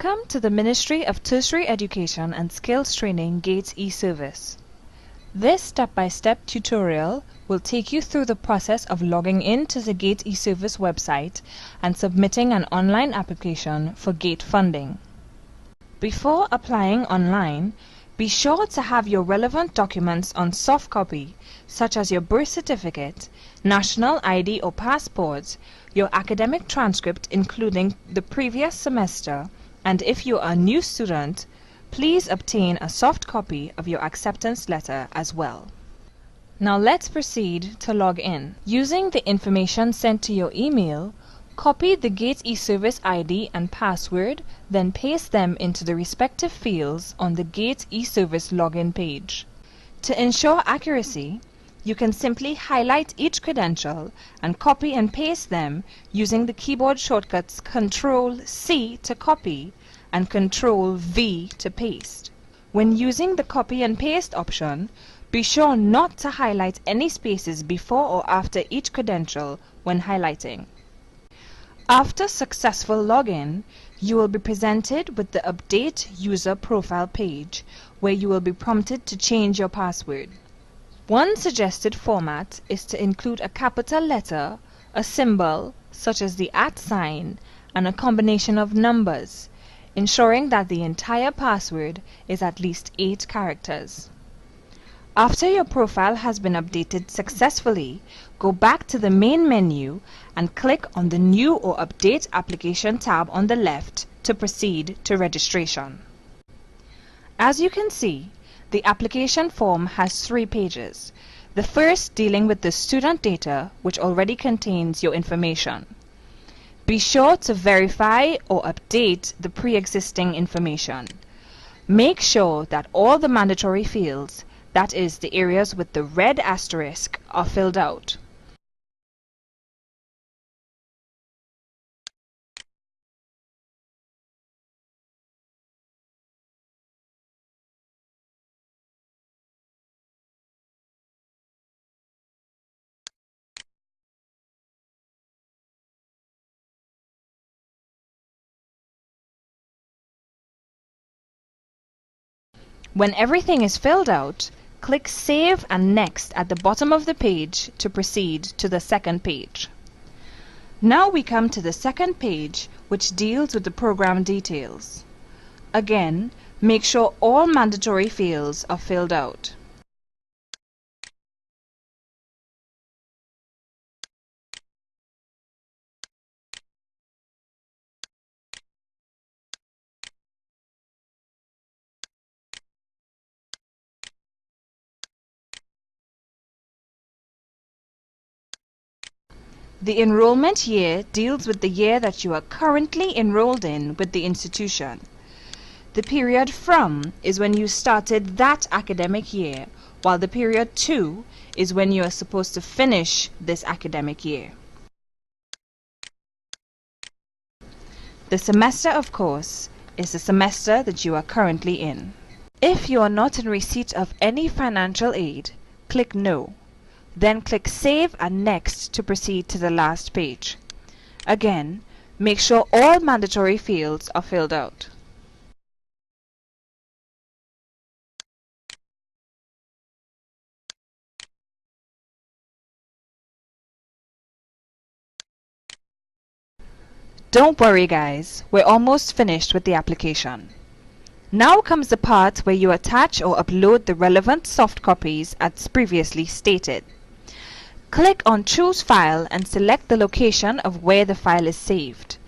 Welcome to the Ministry of Tertiary Education and Skills Training GATE eService. This step-by-step tutorial will take you through the process of logging in to the GATE eService website and submitting an online application for GATE funding. Before applying online, be sure to have your relevant documents on soft copy, such as your birth certificate, national ID or passport, your academic transcript including the previous semester, and if you are a new student, please obtain a soft copy of your acceptance letter as well. Now let's proceed to log in. Using the information sent to your email, copy the GATE eService ID and password, then paste them into the respective fields on the GATE eService login page. To ensure accuracy, you can simply highlight each credential and copy and paste them using the keyboard shortcuts Ctrl+C to copy and Ctrl+V to paste. When using the copy and paste option, be sure not to highlight any spaces before or after each credential when highlighting. After successful login, you will be presented with the Update User Profile page, where you will be prompted to change your password. One suggested format is to include a capital letter, a symbol such as the @ sign, and a combination of numbers, ensuring that the entire password is at least 8 characters. After your profile has been updated successfully, go back to the main menu and click on the New or Update Application tab on the left to proceed to registration. As you can see, the application form has 3 pages. The first dealing with the student data, which already contains your information. Be sure to verify or update the pre-existing information. Make sure that all the mandatory fields, that is, the areas with the red asterisk, are filled out. When everything is filled out, click Save and Next at the bottom of the page to proceed to the second page. Now we come to the second page, which deals with the program details. Again, make sure all mandatory fields are filled out. The enrollment year deals with the year that you are currently enrolled in with the institution. The period from is when you started that academic year, while the period to is when you are supposed to finish this academic year. The semester, of course, is the semester that you are currently in. If you are not in receipt of any financial aid, click No. Then click Save and Next to proceed to the last page. Again, make sure all mandatory fields are filled out. Don't worry guys, we're almost finished with the application. Now comes the part where you attach or upload the relevant soft copies as previously stated. Click on Choose File and select the location of where the file is saved.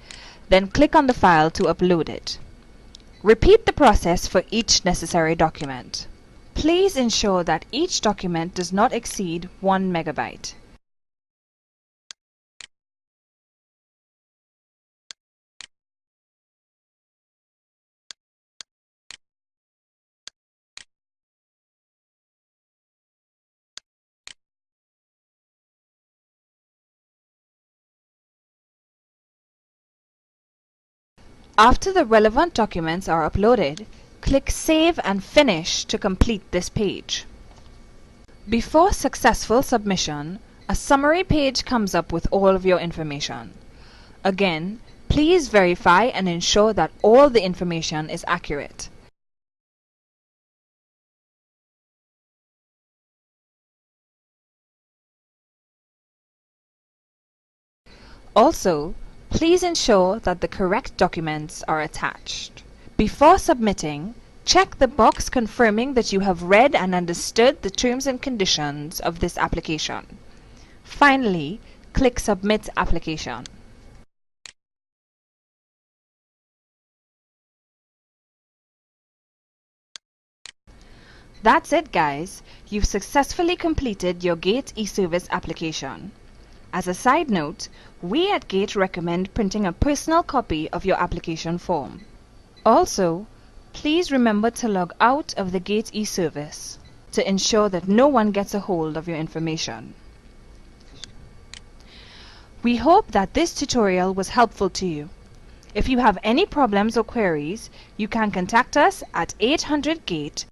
Then click on the file to upload it. Repeat the process for each necessary document. Please ensure that each document does not exceed 1 megabyte. After the relevant documents are uploaded, click Save and Finish to complete this page. Before successful submission, a summary page comes up with all of your information. Again, Please verify and ensure that all the information is accurate. Also, please ensure that the correct documents are attached. Before submitting, check the box confirming that you have read and understood the terms and conditions of this application. Finally, click Submit Application. That's it, guys. You've successfully completed your GATE eService application. As a side note, we at GATE recommend printing a personal copy of your application form. Also, please remember to log out of the GATE eService to ensure that no one gets a hold of your information. We hope that this tutorial was helpful to you. If you have any problems or queries, you can contact us at 800 GATE